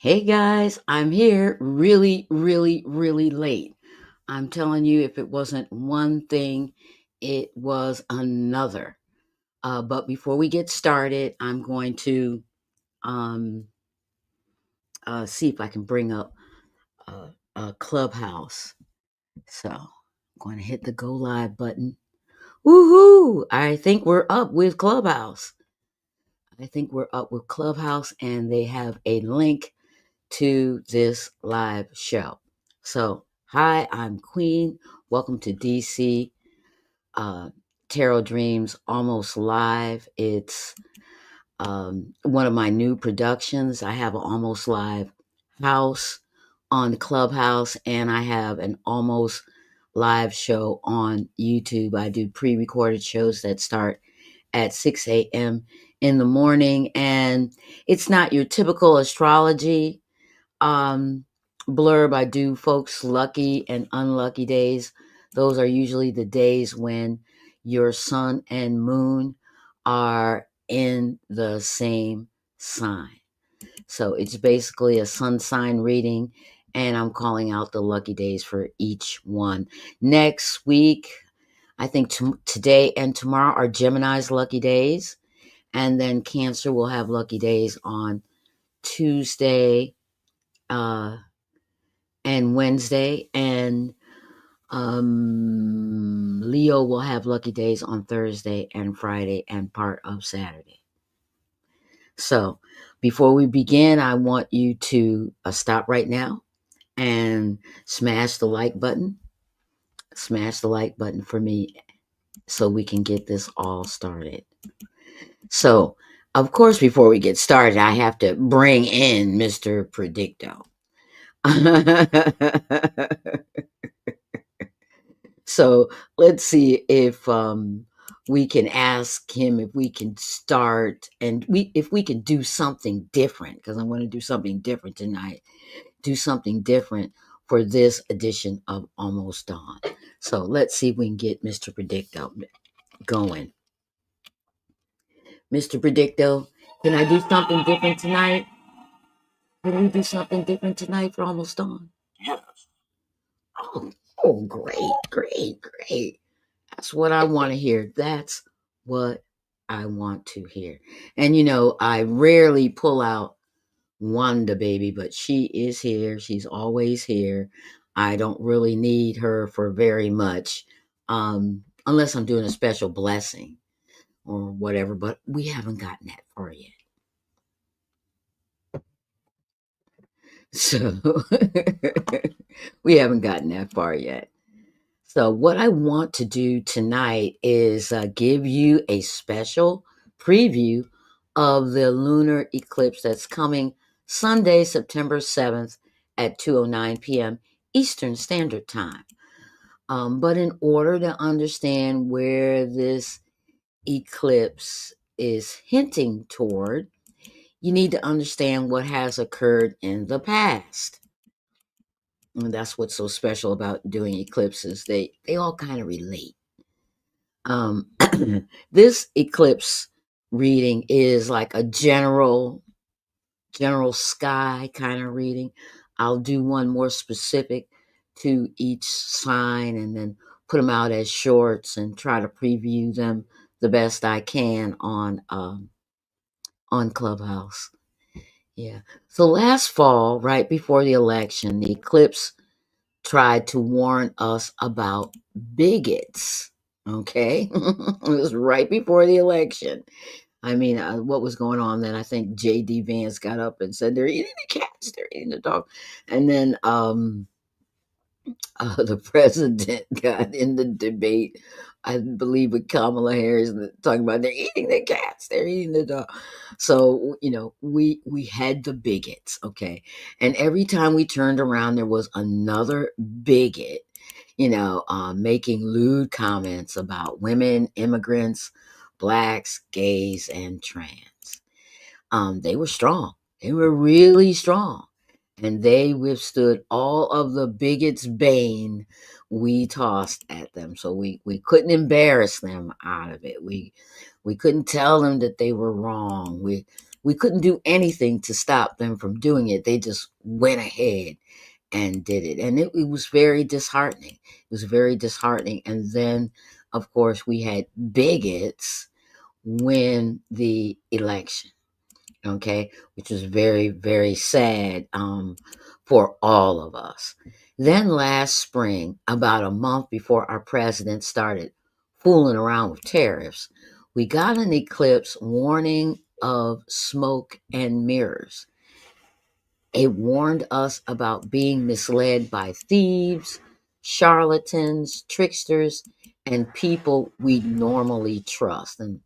Hey guys, I'm here really, really, really late. I'm telling you, if it wasn't one thing, it was another. But before we get started, I'm going to um, see if I can bring up a Clubhouse. So I'm going to hit the go live button. Woohoo! I think we're up with Clubhouse. And they have a link to this live show. So, hi, I'm Queen. Welcome to DC Tarot Dreams Almost Live. It's one of my new productions. I have an almost live house on Clubhouse, and I have an almost live show on YouTube. I do pre recorded shows that start at 6 a.m. in the morning, and it's not your typical astrology um, blurb. I do folks' lucky and unlucky days. Those are usually the days when your sun and moon are in the same sign. So it's basically a sun sign reading, and I'm calling out the lucky days for each one. Next week, I think today and tomorrow are Gemini's lucky days, and then Cancer will have lucky days on Tuesday, uh, and Wednesday, and Leo will have lucky days on Thursday and Friday and part of Saturday. So, before we begin, I want you to stop right now and smash the like button. Smash the like button for me so we can get this all started. So, of course, before we get started, I have to bring in Mr. Predicto. So let's see if we can ask him if we can start and if we can do something different, because I want to do something different tonight. Do something different for this edition of Almost Dawn. So let's see if we can get Mr. Predicto going. Mr. Predicto, can I do something different tonight? Can we do something different tonight for Almost Dawn? Yes. Oh, oh, great. That's what I want to hear. That's what I want to hear. And I rarely pull out Wanda baby, but she is here. She's always here. I don't really need her for very much. Unless I'm doing a special blessing or whatever, but we haven't gotten that far yet. So we haven't gotten that far yet. So, what I want to do tonight is give you a special preview of the lunar eclipse that's coming Sunday, September 7th at 2:09 p.m. Eastern Standard Time. But in order to understand where this eclipse is hinting toward, you need to understand what has occurred in the past. And that's what's so special about doing eclipses. They all kind of relate. Um, this eclipse reading is like a general sky kind of reading. I'll do one more specific to each sign and then put them out as shorts and try to preview them the best I can on Clubhouse. Yeah. So last fall, right before the election, the eclipse tried to warn us about bigots. Okay. It was right before the election. I mean, what was going on then? I think J.D. Vance got up and said, they're eating the cats, they're eating the dog. And then the president got in the debate, I believe, with Kamala Harris, talking about they're eating the cats, they're eating the dog. So we had the bigots, okay, and every time we turned around, there was another bigot, making lewd comments about women, immigrants, blacks, gays, and trans. They were strong. They were really strong. And they withstood all of the bigots' bane we tossed at them. So we couldn't embarrass them out of it. We couldn't tell them that they were wrong. we couldn't do anything to stop them from doing it. They just went ahead and did it. And it was very disheartening. It was very disheartening. And then, of course, we had bigots win the election, okay, which was very, very sad for all of us. Then last spring, about a month before our president started fooling around with tariffs, we got an eclipse warning of smoke and mirrors. It warned us about being misled by thieves, charlatans, tricksters, and people we normally trust. And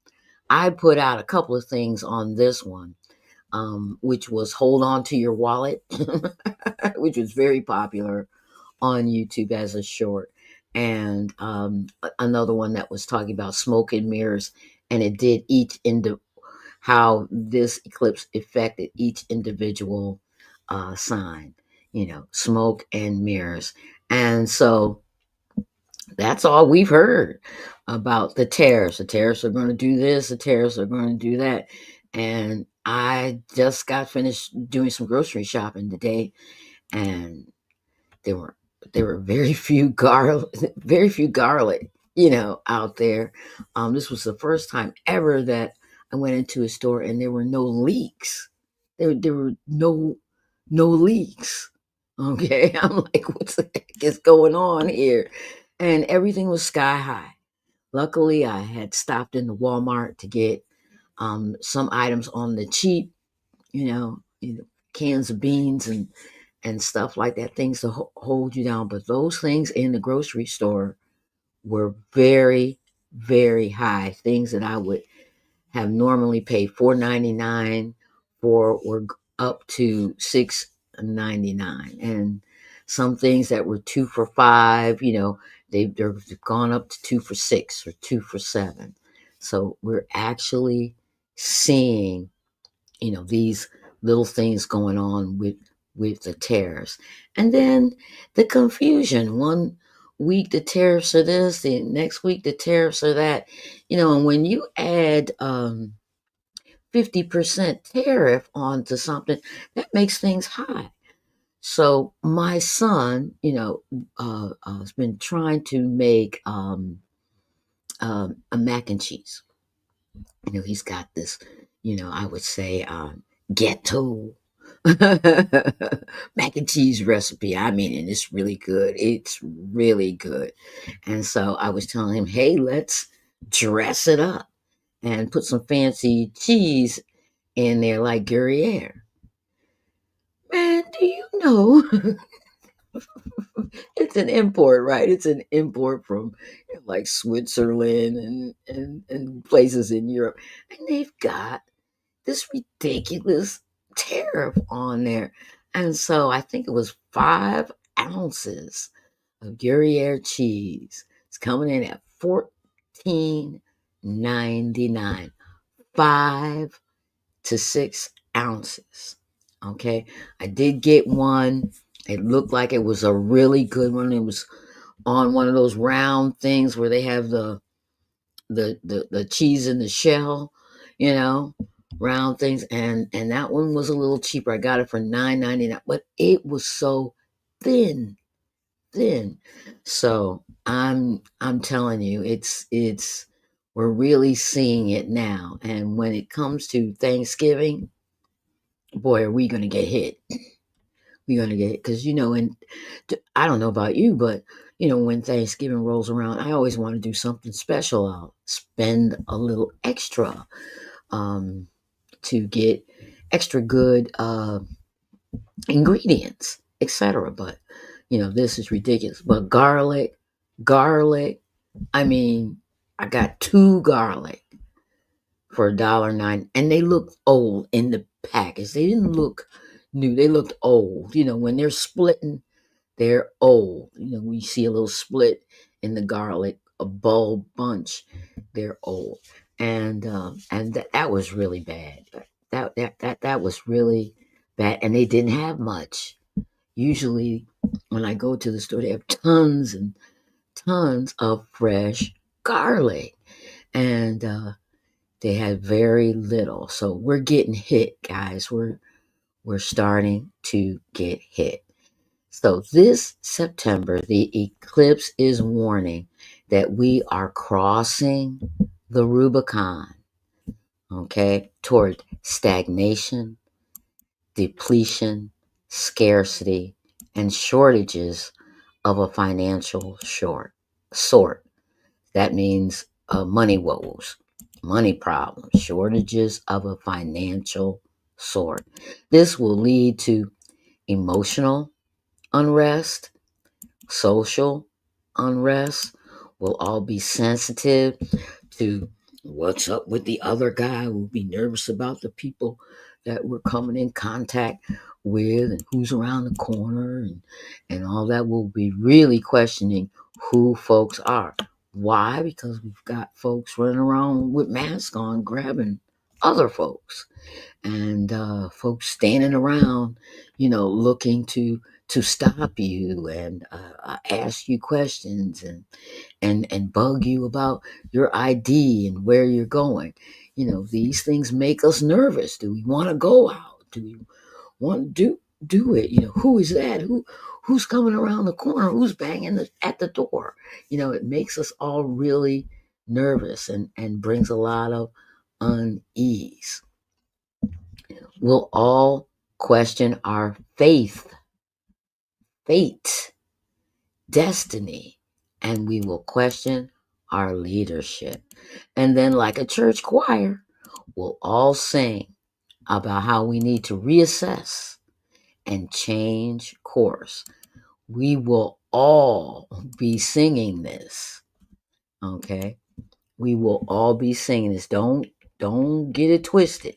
I put out a couple of things on this one, which was Hold On to Your Wallet, which was very popular on YouTube as a short. And another one that was talking about smoke and mirrors, and it did each how this eclipse affected each individual sign, smoke and mirrors. And so that's all we've heard about the tariffs. The tariffs are going to do this, the tariffs are going to do that. And I just got finished doing some grocery shopping today, and there were very few very few garlic, out there. This was the first time ever that I went into a store and there were no leaks. There were no leaks. Okay, I'm like, what the heck is going on here? And everything was sky high. Luckily, I had stopped into Walmart to get some items on the cheap, cans of beans and stuff like that, things to hold you down. But those things in the grocery store were very, very high. Things that I would have normally paid $4.99 for were up to $6.99, and some things that were 2 for $5, they've gone up to 2 for $6 or 2 for $7. So we're actually seeing, these little things going on with the tariffs. And then the confusion. One week the tariffs are this, the next week the tariffs are that. And when you add 50% tariff onto something, that makes things high. So my son, has been trying to make a mac and cheese. He's got this, I would say, ghetto mac and cheese recipe. I mean, and it's really good. It's really good. And so I was telling him, hey, let's dress it up and put some fancy cheese in there like Gruyere. Man, do you know it's an import, right? It's an import from like Switzerland and places in Europe. And they've got this ridiculous tariff on there. And so I think it was 5 ounces of Gruyere cheese. It's coming in at $14.99. 5 to 6 ounces. Okay. I did get one. It looked like it was a really good one. It was on one of those round things where they have the cheese in the shell, you know, round things, and that one was a little cheaper. I got it for $9.99, but it was so thin, thin. So I'm telling you, it's we're really seeing it now. And when it comes to Thanksgiving, boy, are we gonna get hit. We're gonna get it because and I don't know about you, but when Thanksgiving rolls around, I always want to do something special. I'll spend a little extra um, to get extra good ingredients, etc. But this is ridiculous. But garlic. I mean, I got 2 garlic for $1.09, and they looked old in the package. They didn't look new. They looked old. When they're splitting, they're old. We see a little split in the garlic, a bulb bunch. They're old, and that was really bad. That was really bad, and they didn't have much. Usually, when I go to the store, they have tons and tons of fresh garlic, and They had very little. So we're getting hit, guys. We're starting to get hit. So this September, the eclipse is warning that we are crossing the Rubicon, okay, toward stagnation, depletion, scarcity, and shortages of a financial sort. That means money woes, money problems, shortages of a financial sort. This will lead to emotional unrest, social unrest. We'll all be sensitive to what's up with the other guy. We'll be nervous about the people that we're coming in contact with and who's around the corner and all that. We'll be really questioning who folks are. Why? Because we've got folks running around with masks on grabbing other folks and folks standing around, looking to stop you and ask you questions and bug you about your ID and where you're going. These things make us nervous. Do we want to go out? Do we want to do it? Who is that? Who's coming around the corner? Who's banging at the door? It makes us all really nervous and brings a lot of unease. We'll all question our fate, destiny, and we will question our leadership. And then, like a church choir, we'll all sing about how we need to reassess and change course. We will all be singing this, okay? We will all be singing this. Don't get it twisted.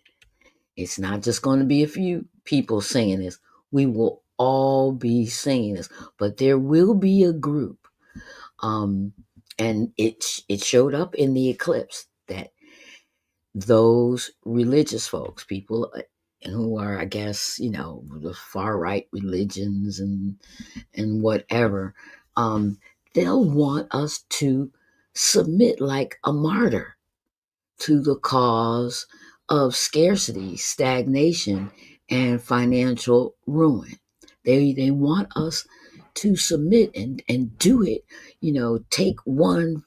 It's not just going to be a few people singing this. We will all be singing this, but there will be a group. And it showed up in the eclipse that those religious folks, people who are, I guess, the far right religions and whatever, they'll want us to submit like a martyr to the cause of scarcity, stagnation, and financial ruin. They want us to submit and do it, take one,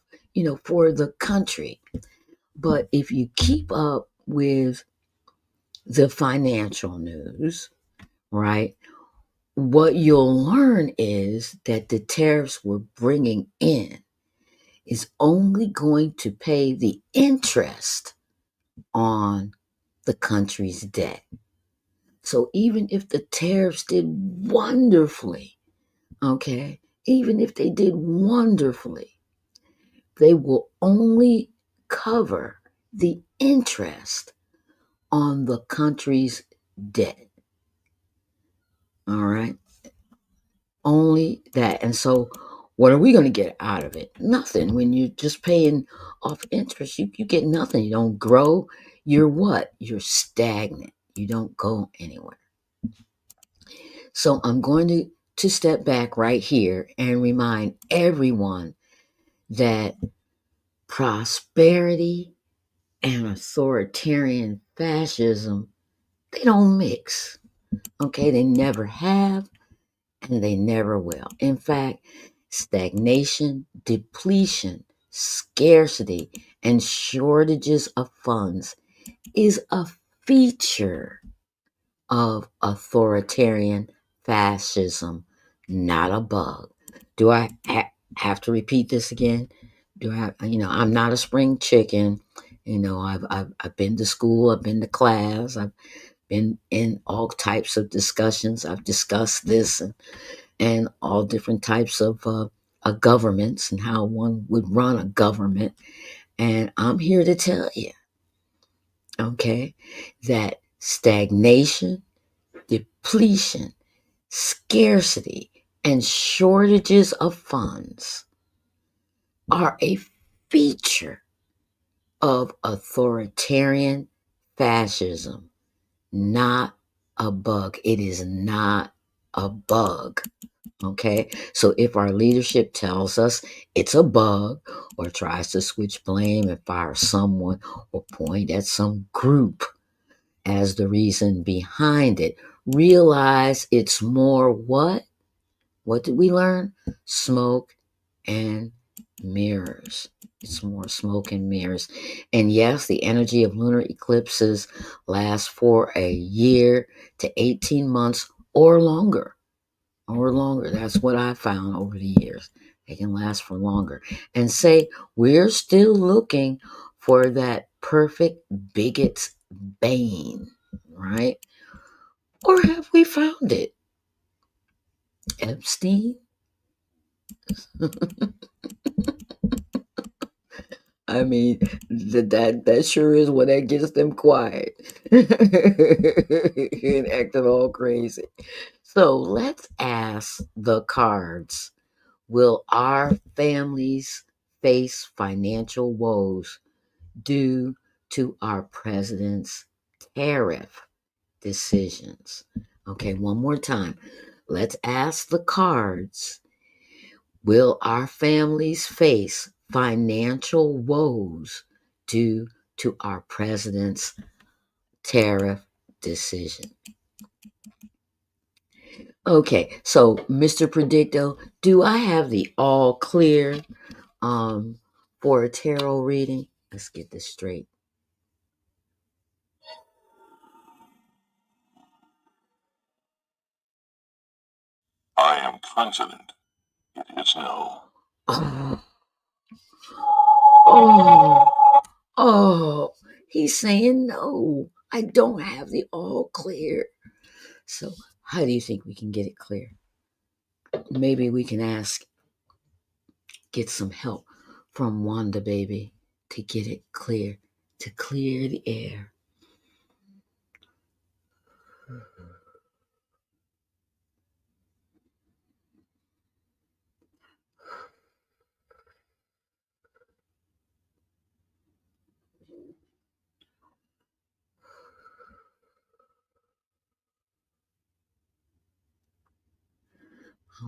for the country. But if you keep up with the financial news, right, what you'll learn is that the tariffs we're bringing in is only going to pay the interest on the country's debt. So even if the tariffs did wonderfully, okay, even if they did wonderfully, they will only cover the interest on the country's debt. All right. Only that. And so what are we going to get out of it? Nothing. When you're just paying off interest, you get nothing. You don't grow. You're what? You're stagnant. You don't go anywhere. So I'm going to step back right here and remind everyone that prosperity and authoritarian fascism, they don't mix. Okay, they never have and they never will. In fact, stagnation, depletion, scarcity, and shortages of funds is a feature of authoritarian fascism, not a bug. Do I have to repeat this again? Do I? I'm not a spring chicken. I've been to school. I've been to class. I've been in all types of discussions. I've discussed this and all different types of governments and how one would run a government. And I'm here to tell you, okay, that stagnation, depletion, scarcity, and shortages of funds are a feature of authoritarian fascism, not a bug. It is not a bug. Okay, so if our leadership tells us it's a bug or tries to switch blame and fire someone or point at some group as the reason behind it, realize it's more what? What did we learn? Smoke and mirrors. It's more smoke and mirrors. And yes, the energy of lunar eclipses lasts for a year to 18 months or longer. Or longer. That's what I found over the years. They can last for longer. And say, we're still looking for that perfect bigot's bane, right? Or have we found it? Epstein? I mean, that sure is what that gets them quiet and acting all crazy. So let's ask the cards. Will our families face financial woes due to our president's tariff decisions? Okay, one more time. Let's ask the cards. Will our families face financial woes due to our president's tariff decision? Okay, so Mr. Predicto, do I have the all clear um for a tarot reading? Let's get this straight. I am confident it is no. Oh, oh, oh, he's saying no. I don't have the all clear. So, how do you think we can get it clear? Maybe we can get some help from Wanda Baby to get it clear, to clear the air.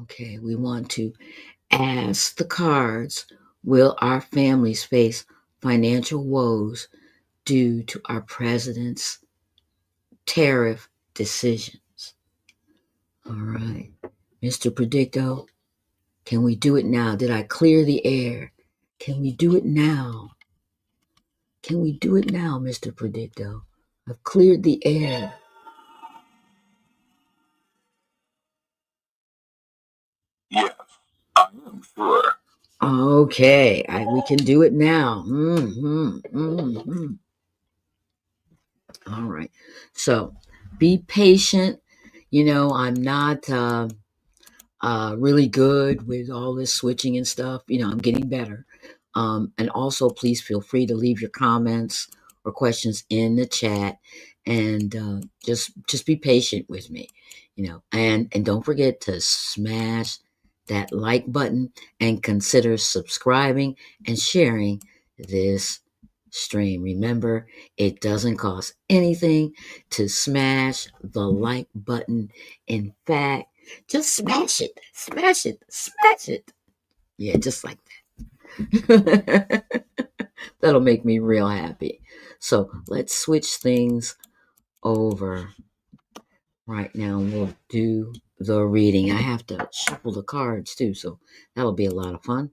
Okay, we want to ask the cards, will our families face financial woes due to our president's tariff decisions? All right. Mr. Predicto, can we do it now? Did I clear the air? Can we do it now? Can we do it now, Mr. Predicto? I've cleared the air. Yes, I am sure. Okay, we can do it now. All right. So be patient. I'm not really good with all this switching and stuff. I'm getting better. And also, please feel free to leave your comments or questions in the chat, and just be patient with me. And don't forget to smash that like button and consider subscribing and sharing this stream. Remember, it doesn't cost anything to smash the like button. In fact, just smash it, smash it, smash it. Yeah, just like that. That'll make me real happy. So let's switch things over right now. We'll do the reading. I have to shuffle the cards too, so that'll be a lot of fun.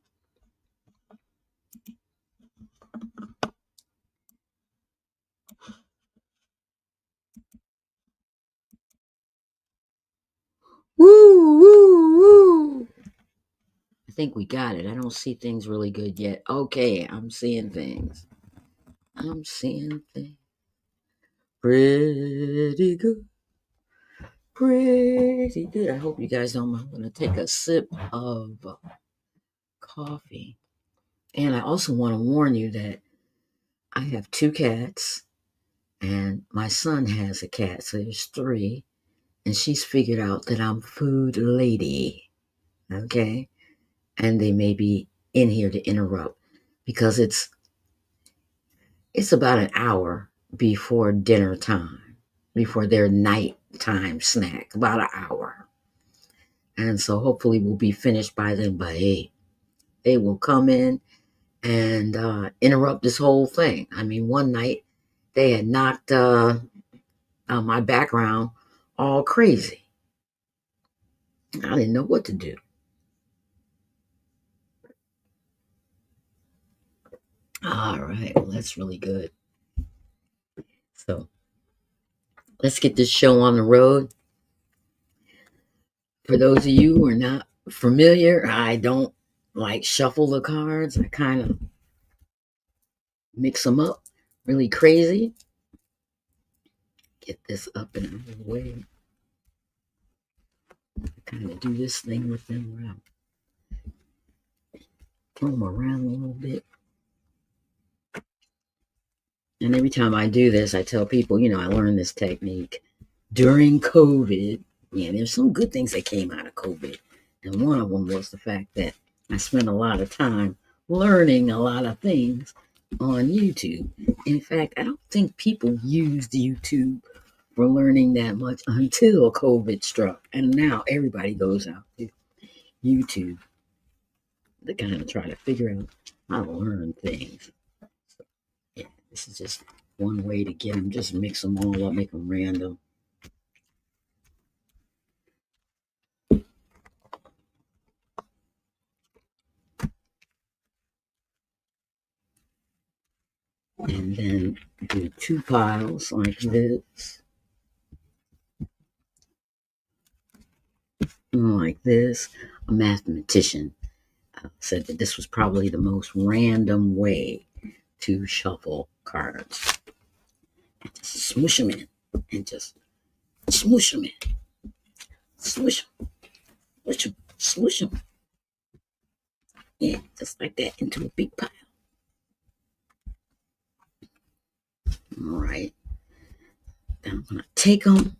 Woo, woo, woo. I think we got it. I don't see things really good yet. Okay, I'm seeing things. I'm seeing things pretty good. Pretty good. I hope you guys don't mind. I'm going to take a sip of coffee. And I also want to warn you that I have two cats, and my son has a cat, so there's three. And she's figured out that I'm food lady. Okay? And they may be in here to interrupt because it's about an hour before dinner time, before their nighttime snack, about an hour. And so hopefully we'll be finished by then. But hey, they will come in and interrupt this whole thing. I mean, one night they had knocked my background all crazy. I didn't know what to do. All right, well, that's really good. So let's get this show on the road. For those of you who are not familiar, I don't like shuffle the cards. I kind of mix them up really crazy. Get this up and out of the way. Kind of do this thing with them around. Throw them around a little bit. And every time I do this, I tell people, I learned this technique during COVID. Yeah, there's some good things that came out of COVID. And one of them was the fact that I spent a lot of time learning a lot of things on YouTube. In fact, I don't think people used YouTube for learning that much until COVID struck. And now everybody goes out to YouTube to kind of try to figure out how to learn things. So, yeah, this is just one way to get them. Just mix them all up, make them random. And then do two piles like this. Like this. A mathematician said that this was probably the most random way to shuffle cards. And just smoosh them in. And just smoosh them in. Smoosh them. Smoosh them. Smoosh them. Yeah, just like that into a big pile. All right. Then I'm going to take them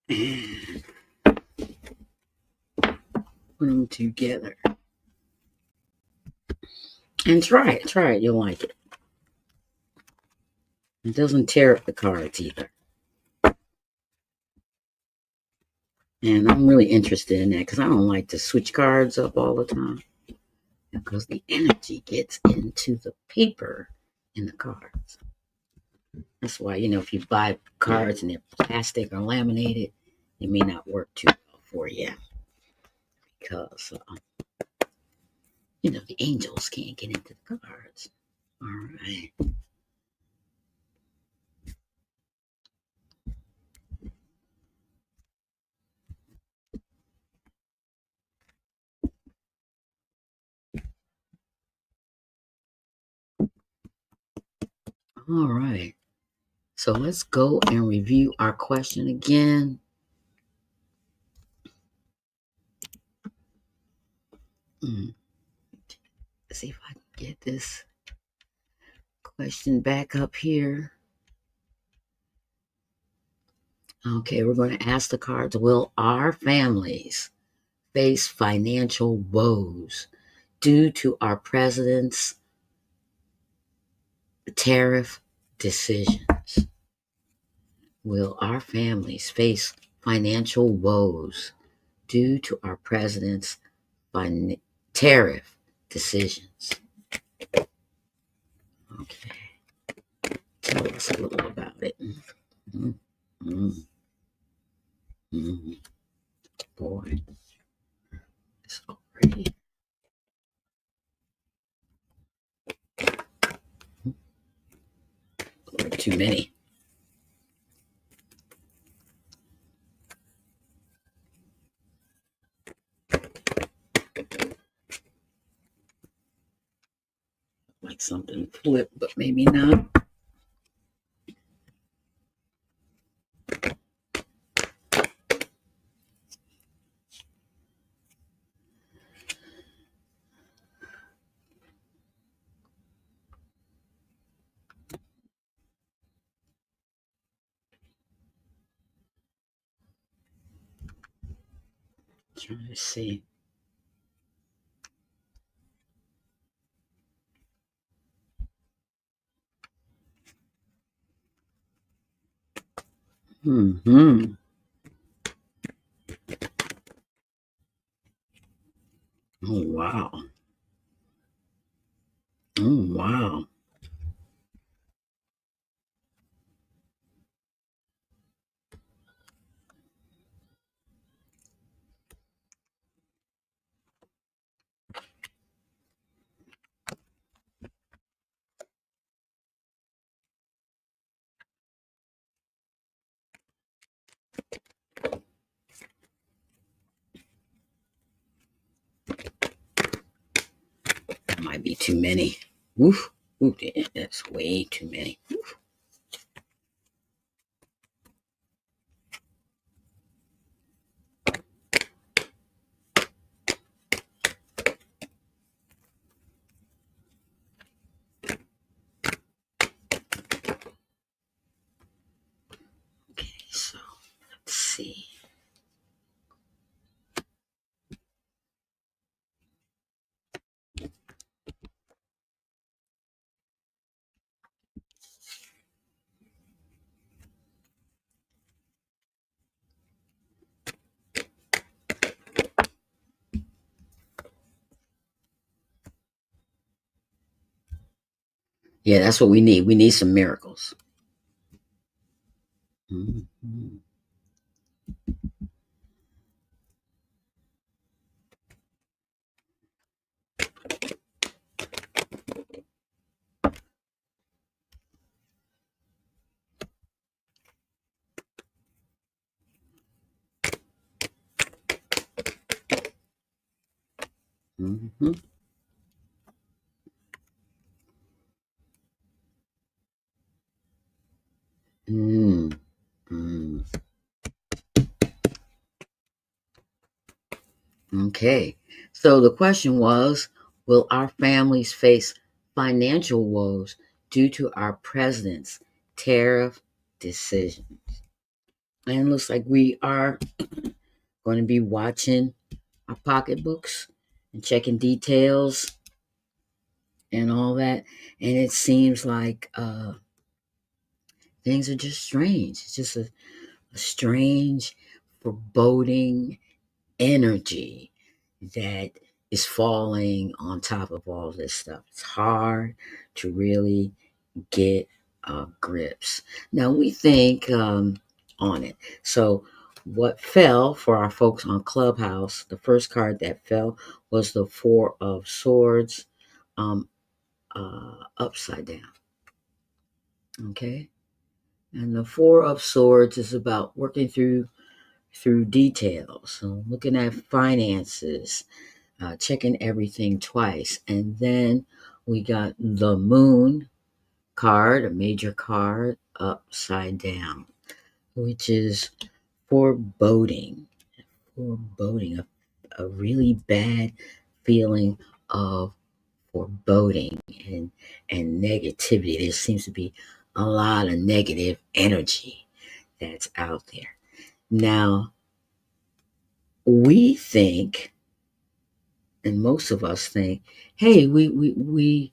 and put them together. And try it. Try it. You'll like it. It doesn't tear up the cards either. And I'm really interested in that because I don't like to switch cards up all the time because the energy gets into the paper in the cards. That's why, if you buy cards and they're plastic or laminated, it may not work too well for you because, the angels can't get into the cards. All right. All right. So let's go and review our question again. Let's see if I can get this question back up here. Okay, we're going to ask the cards, will our families face financial woes due to our president's tariff decisions? Will our families face financial woes due to our president's tariff decisions? Okay, tell us a little about it. Mm-hmm. Mm-hmm. Boy, it's already too many. Like something flipped, but maybe not. Trying to see. Hmm. wow. Oh, wow. That might be too many. Oof. Ooh, that's way too many. Okay, so let's see. Yeah, that's what we need. We need some miracles. Mm-hmm. Mm-hmm. Mm-hmm. Okay. So the question was, will our families face financial woes due to our president's tariff decision? And it looks like we are going to be watching our pocketbooks and checking details and all that. And it seems like things are just strange. It's just a strange, foreboding energy that is falling on top of all this stuff. It's hard to really get grips. Now we think on it. So, what fell for our folks on Clubhouse, the first card that fell was the Four of Swords um, upside down. Okay. And the Four of Swords is about working through details, so looking at finances, checking everything twice. And then we got the Moon card, a major card, upside down, which is foreboding, foreboding, a really bad feeling of foreboding and negativity. There seems to be a lot of negative energy that's out there. Now, we think, and most of us think, hey, we've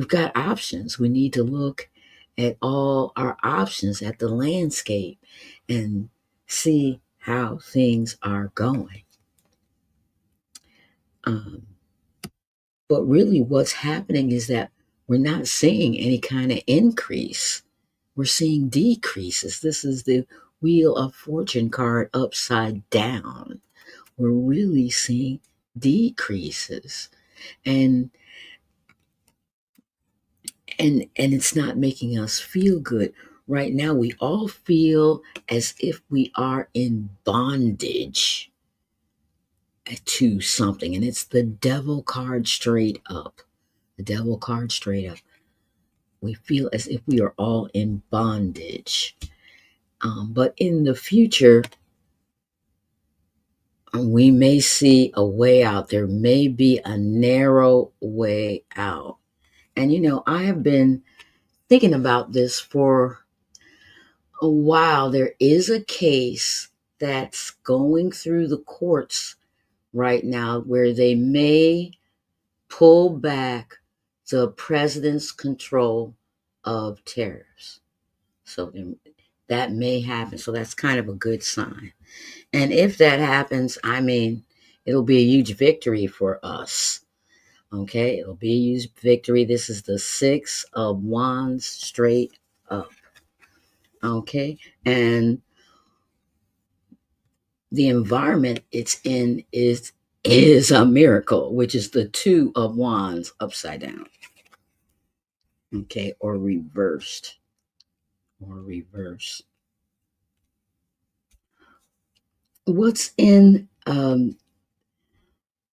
got options. We need to look at all our options, at the landscape, and see how things are going. Um, but really, what's happening is that we're not seeing any kind of increase. We're seeing decreases. This is the Wheel of Fortune card upside down. We're really seeing decreases. And and it's not making us feel good. Right now we all feel as if we are in bondage to something, and it's the devil card straight up. The devil card straight up. We feel as if we are all in bondage. But in the future, we may see a way out. There may be a narrow way out. And I have been thinking about this for a while. There is a case that's going through the courts right now where they may pull back the president's control of tariffs. So that may happen. So that's kind of a good sign. And if that happens, I mean, it'll be a huge victory for us. Okay, it'll be used victory. This is the 6 of Wands straight up. Okay, and the environment it's in is a miracle, which is the 2 of Wands upside down. Okay, or reversed, or reverse. What's in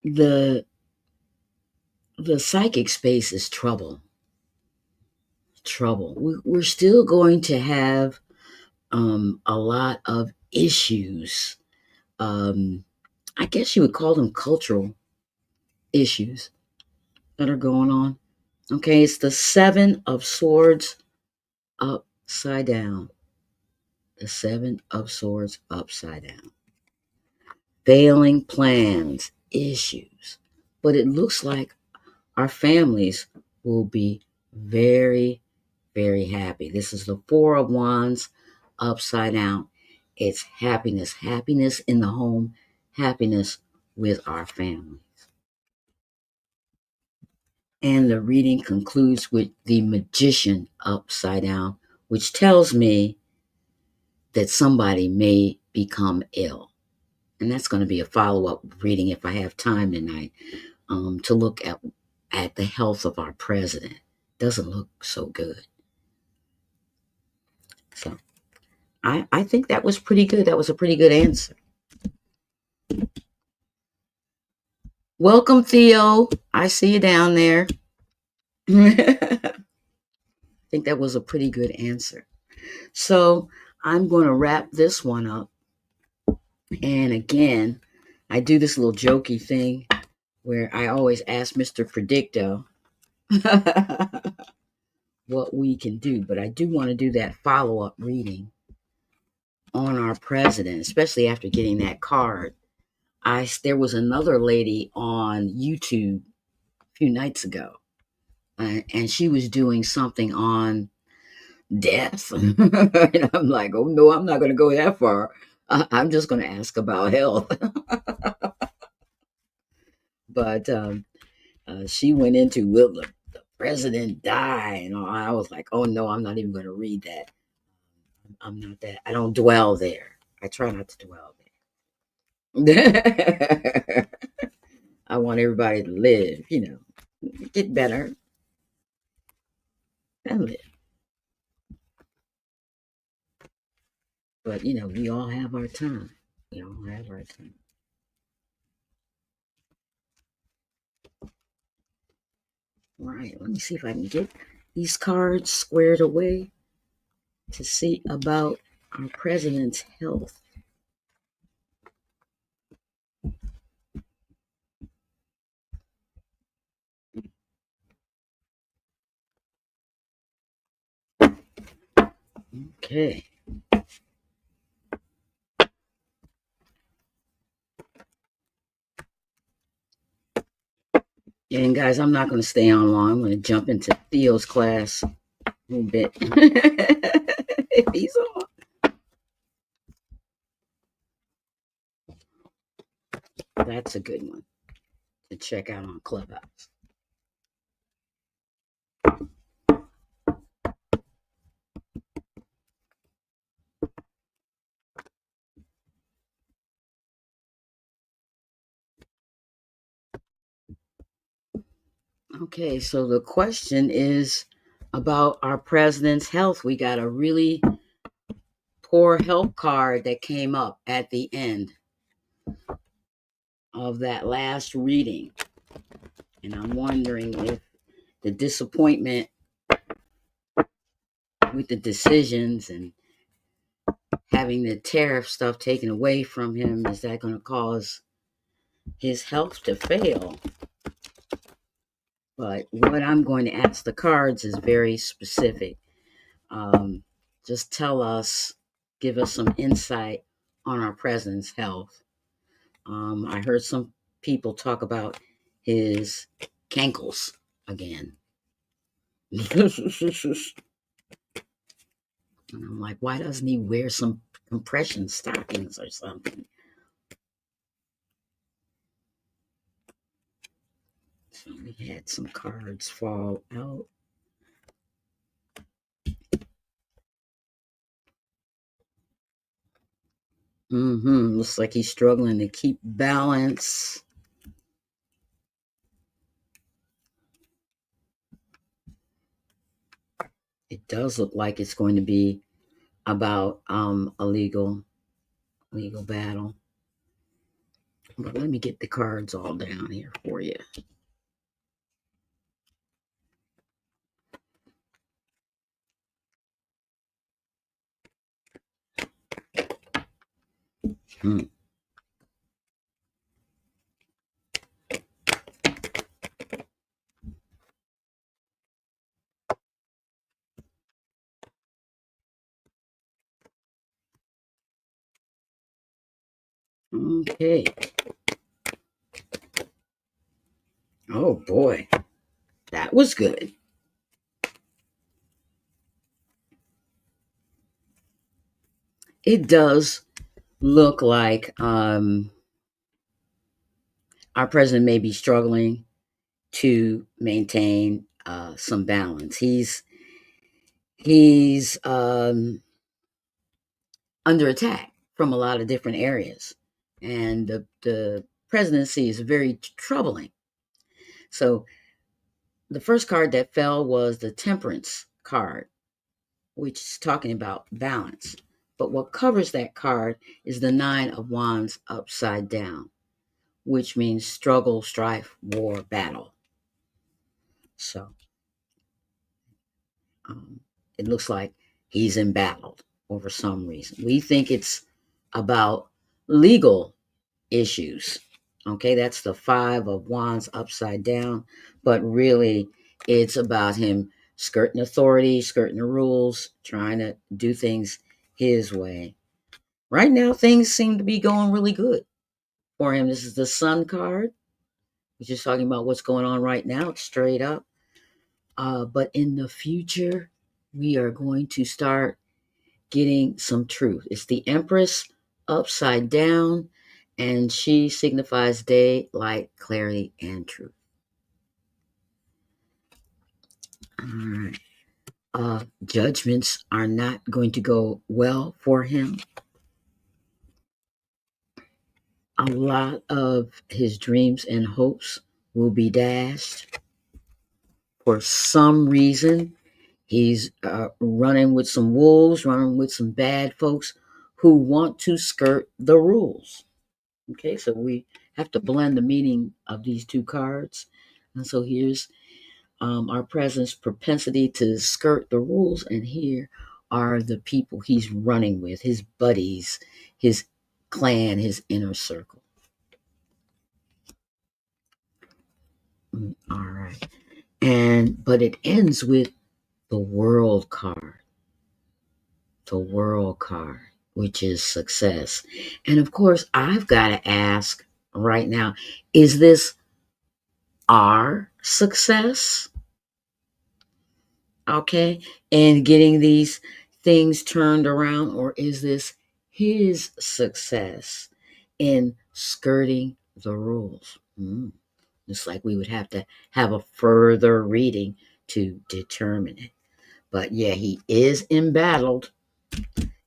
the the psychic space is trouble. Trouble. We're still going to have a lot of issues. I guess you would call them cultural issues that are going on. Okay, it's the 7 of Swords upside down. The 7 of Swords upside down. Failing plans, issues. But it looks like our families will be very, very happy. This is the 4 of Wands upside down. It's happiness, happiness in the home, happiness with our family. And the reading concludes with the Magician upside down, which tells me that somebody may become ill. And that's going to be a follow up reading if I have time tonight, to look at the health of our president. Doesn't look so good. So I think that was pretty good. That was a pretty good answer. Welcome, Theo. I see you down there. I think that was a pretty good answer. So I'm going to wrap this one up. And again, I do this little jokey thing where I always ask Mr. Predicto what we can do. But I do want to do that follow up reading on our president, especially after getting that card. There was another lady on YouTube a few nights ago, and she was doing something on death. And I'm like, oh no, I'm not going to go that far. I'm just going to ask about health. But she went into, will the president die? And I was like, oh no, I'm not even going to read that. I'm not that. I don't dwell there. I try not to dwell there. I want everybody to live, get better and live. But, we all have our time. We all have our time. All right, let me see if I can get these cards squared away to see about our president's health. Okay. And guys, I'm not going to stay on long. I'm going to jump into Theo's class a little bit. If he's on. That's a good one to check out on Clubhouse. Okay, so the question is about our president's health. We got a really poor health card that came up at the end of that last reading. And I'm wondering if the disappointment with the decisions and having the tariff stuff taken away from him, is that going to cause his health to fail? But what I'm going to ask the cards is very specific. Just tell us, give us some insight on our president's health. I heard some people talk about his cankles again. And I'm like, why doesn't he wear some compression stockings or something? So we had some cards fall out. Looks like he's struggling to keep balance. It does look like it's going to be about a legal battle. But let me get the cards all down here for you. Hmm. Okay. Oh boy, that was good. It does look like our president may be struggling to maintain some balance. He's under attack from a lot of different areas, and the presidency is very troubling. So the first card that fell was the Temperance card, which is talking about balance. But what covers that card is the Nine of Wands upside down, which means struggle, strife, war, battle. So um, it looks like he's embattled over some reason. We think it's about legal issues. Okay, that's the Five of Wands upside down, but really it's about him skirting authority, skirting the rules, trying to do things his way. Right now, things seem to be going really good for him. This is the Sun card, which is talking about what's going on right now. It's straight up. But in the future, we are going to start getting some truth. It's the Empress upside down, and she signifies day, light, clarity, and truth. All right. Judgments are not going to go well for him. A lot of his dreams and hopes will be dashed. For some reason, he's running with some wolves, running with some bad folks who want to skirt the rules. Okay, so we have to blend the meaning of these two cards. And so here's our president's propensity to skirt the rules, and here are the people he's running with, his buddies, his clan, his inner circle. All right. But it ends with the world card. The world card, which is success. And of course, I've got to ask right now, is this our success? Okay, and getting these things turned around, or is this his success in skirting the rules? It's like we would have to have a further reading to determine it. But yeah, he is embattled,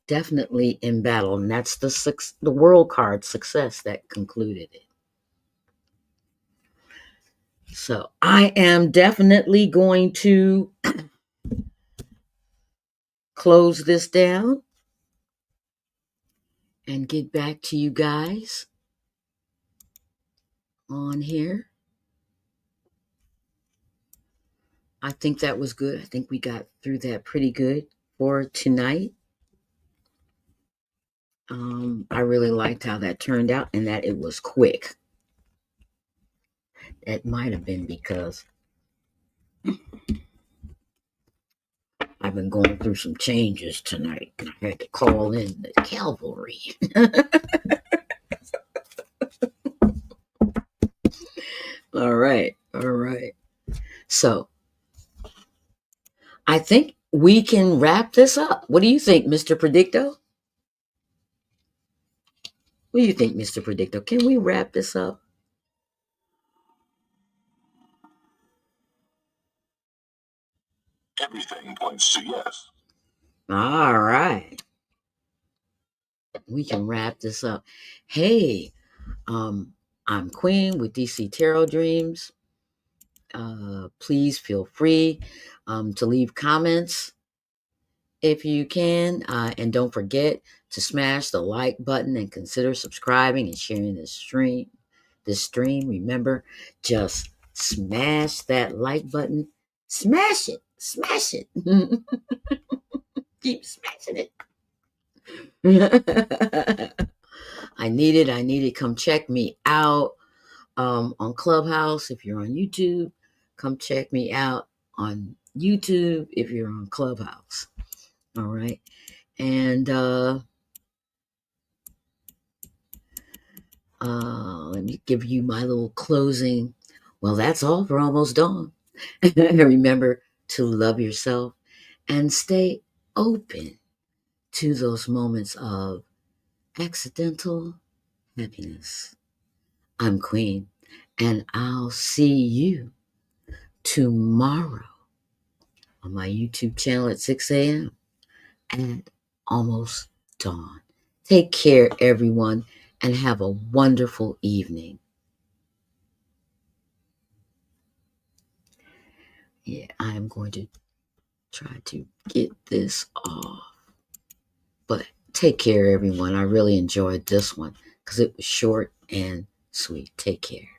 definitely embattled, and that's the world card success that concluded it. So I am definitely going to close this down and get back to you guys on here. I think that was good. I think we got through that pretty good for tonight. I really liked how that turned out and that it was quick. That might have been because I've been going through some changes tonight. I had to call in the cavalry. All right. All right. So I think we can wrap this up. What do you think, Mr. Predicto? What do you think, Mr. Predicto? Can we wrap this up? Everything points to yes. All right. We can wrap this up. Hey, I'm Queen with DC Tarot Dreams. Please feel free to leave comments if you can. And don't forget to smash the like button and consider subscribing and sharing this stream. Remember, just smash that like button. Smash it. Smash it. Keep smashing it. I need it. I need it. Come check me out on Clubhouse if you're on YouTube. Come check me out on YouTube if you're on Clubhouse. All right. And let me give you my little closing. Well, that's all for Almost Dawn. Remember to love yourself and stay open to those moments of accidental happiness. I'm Queen, and I'll see you tomorrow on my YouTube channel at 6 a.m. at Almost Dawn. Take care, everyone, and have a wonderful evening. Yeah, I am going to try to get this off. But take care, everyone. I really enjoyed this one because it was short and sweet. Take care.